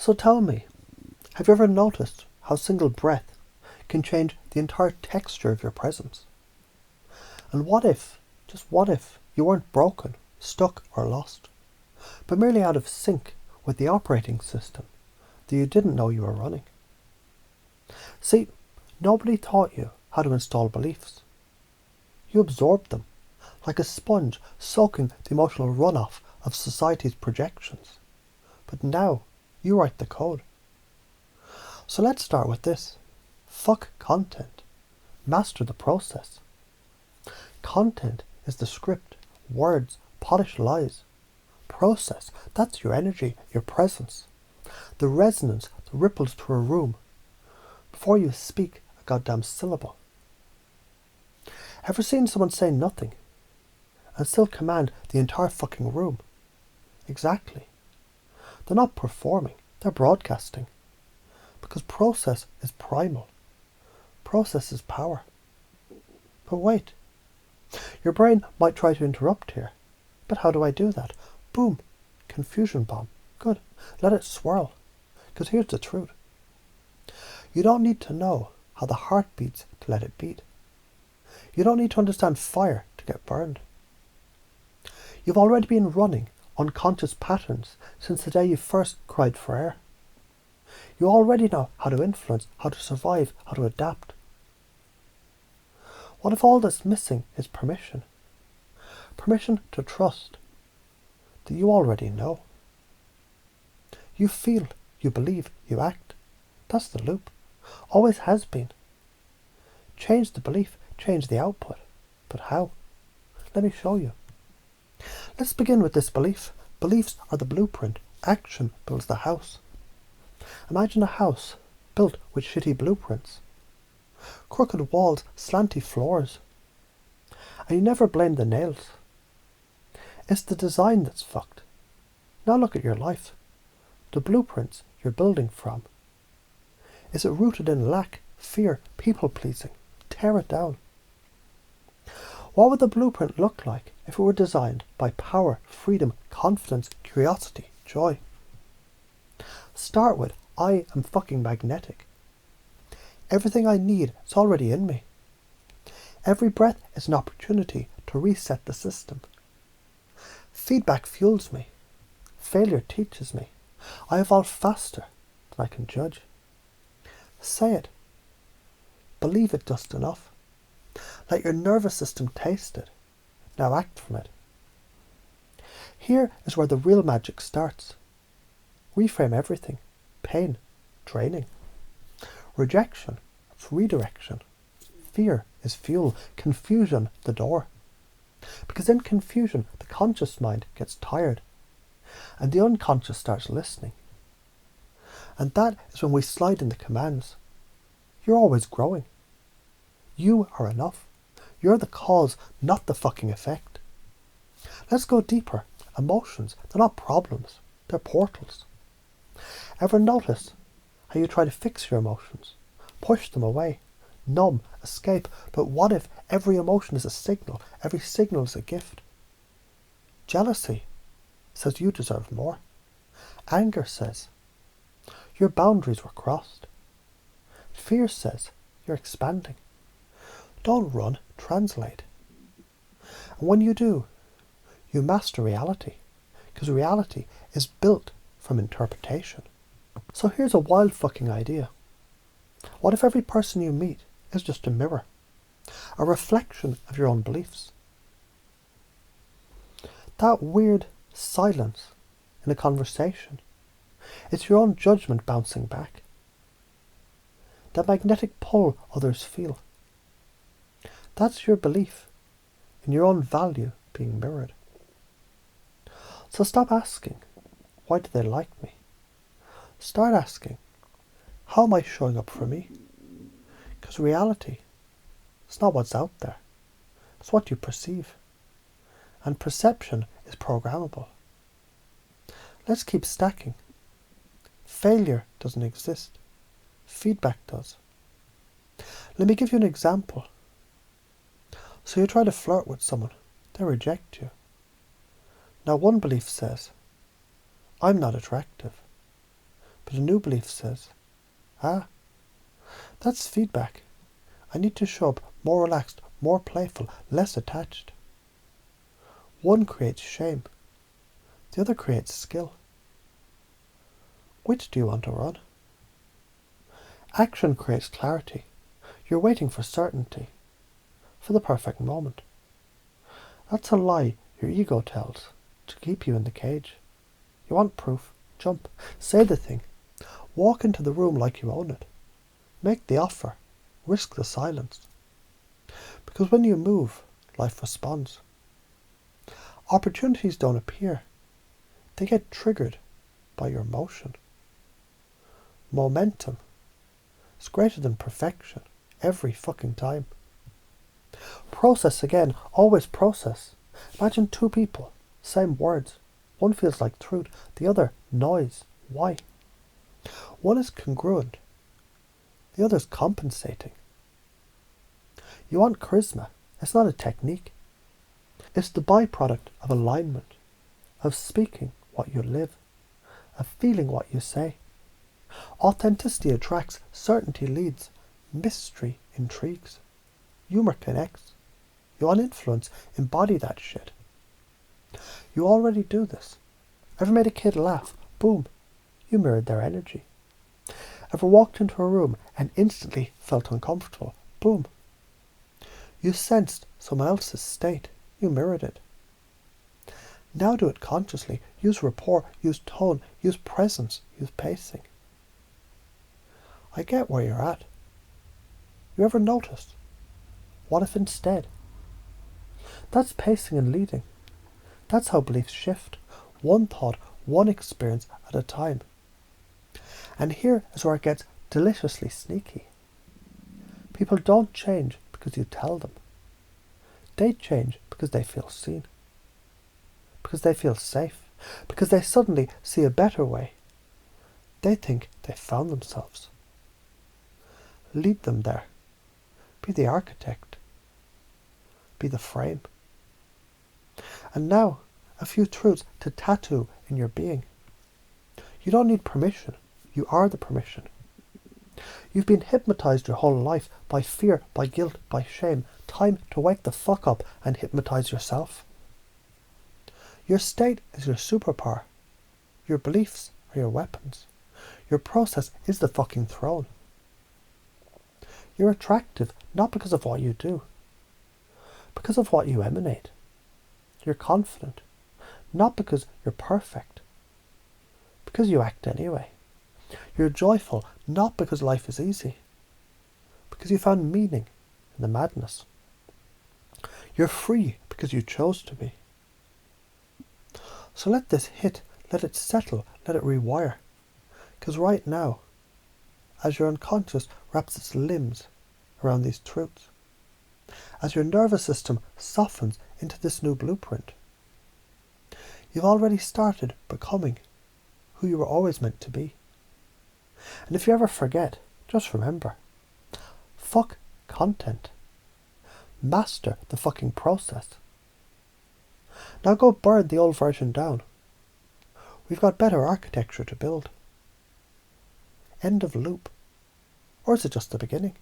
So tell me, have you ever noticed how a single breath can change the entire texture of your presence? And what if, just what if, you weren't broken, stuck or lost, but merely out of sync with the operating system that you didn't know you were running? See, nobody taught you how to install beliefs. You absorbed them, like a sponge soaking the emotional runoff of society's projections. But now, you write the code. So let's start with this. Fuck content. Master the process. Content is the script, words, polished lies. Process, that's your energy, your presence. The resonance that ripples through a room before you speak a goddamn syllable. Ever seen someone say nothing and still command the entire fucking room? Exactly. They're not performing, they're broadcasting. Because process is primal. Process is power. But wait. Your brain might try to interrupt here. But how do I do that? Boom. Confusion bomb. Good. Let it swirl. Because here's the truth. You don't need to know how the heart beats to let it beat. You don't need to understand fire to get burned. You've already been running unconscious patterns since the day you first cried for air. You already know how to influence, how to survive, how to adapt. What if all that's missing is permission? Permission to trust that you already know. You feel, you believe, you act. That's the loop. Always has been. Change the belief, change the output. But how? Let me show you. Let's begin with this belief. Beliefs are the blueprint. Action builds the house. Imagine a house built with shitty blueprints. Crooked walls, slanty floors. And you never blame the nails. It's the design that's fucked. Now look at your life. The blueprints you're building from. Is it rooted in lack, fear, people-pleasing? Tear it down. What would the blueprint look like if it were designed by power, freedom, confidence, curiosity, joy? Start with, I am fucking magnetic. Everything I need is already in me. Every breath is an opportunity to reset the system. Feedback fuels me. Failure teaches me. I evolve faster than I can judge. Say it. Believe it just enough. Let your nervous system taste it. Now act from it. Here is where the real magic starts. Reframe everything. Pain, training. Rejection, it's redirection. Fear is fuel. Confusion, the door. Because in confusion, the conscious mind gets tired. And the unconscious starts listening. And that is when we slide in the commands. You're always growing. You are enough. You're the cause, not the fucking effect. Let's go deeper. Emotions, they're not problems. They're portals. Ever notice how you try to fix your emotions? Push them away. Numb, escape. But what if every emotion is a signal? Every signal is a gift. Jealousy says you deserve more. Anger says your boundaries were crossed. Fear says you're expanding. Don't run, translate. And when you do, you master reality, because reality is built from interpretation. So here's a wild fucking idea. What if every person you meet is just a mirror, a reflection of your own beliefs? That weird silence in a conversation, it's your own judgment bouncing back. That magnetic pull others feel, that's your belief in your own value being mirrored. So stop asking, why do they like me? Start asking, how am I showing up for me? Because reality, it's not what's out there. It's what you perceive. And perception is programmable. Let's keep stacking. Failure doesn't exist. Feedback does. Let me give you an example. So you try to flirt with someone, they reject you. Now one belief says, I'm not attractive. But a new belief says, ah, that's feedback. I need to show up more relaxed, more playful, less attached. One creates shame. The other creates skill. Which do you want to run? Action creates clarity. You're waiting for certainty, for the perfect moment. That's a lie your ego tells to keep you in the cage. You want proof. Jump. Say the thing. Walk into the room like you own it. Make the offer. Risk the silence. Because when you move, life responds. Opportunities don't appear. They get triggered by your motion. Momentum is greater than perfection every fucking time. Process again. Always process. Imagine two people, same words. One feels like truth, the other noise. Why? One is congruent, the other is compensating. You want charisma. It's not a technique. It's the byproduct of alignment, of speaking what you live, of feeling what you say. Authenticity attracts, certainty leads, mystery intrigues, humor connects. You want influence, embody that shit. You already do this. Ever made a kid laugh? Boom, you mirrored their energy. Ever walked into a room and instantly felt uncomfortable? Boom. You sensed someone else's state. You mirrored it. Now do it consciously. Use rapport, use tone, use presence, use pacing. I get where you're at. You ever noticed? What if instead? That's pacing and leading. That's how beliefs shift. One thought, one experience at a time. And here is where it gets deliciously sneaky. People don't change because you tell them. They change because they feel seen. Because they feel safe. Because they suddenly see a better way. They think they found themselves. Lead them there. Be the architect. Be the frame. And now, a few truths to tattoo in your being. You don't need permission. You are the permission. You've been hypnotized your whole life by fear, by guilt, by shame. Time to wake the fuck up and hypnotize yourself. Your state is your superpower. Your beliefs are your weapons. Your process is the fucking throne. You're attractive not because of what you do, because of what you emanate. You're confident not because you're perfect, because you act anyway. You're joyful not because life is easy, because you found meaning in the madness. You're free because you chose to be. So let this hit, let it settle, let it rewire. Because right now, as your unconscious wraps its limbs around these truths, as your nervous system softens into this new blueprint, you've already started becoming who you were always meant to be. And if you ever forget, just remember, fuck content. Master the fucking process. Now go burn the old version down. We've got better architecture to build. End of loop. Or is it just the beginning?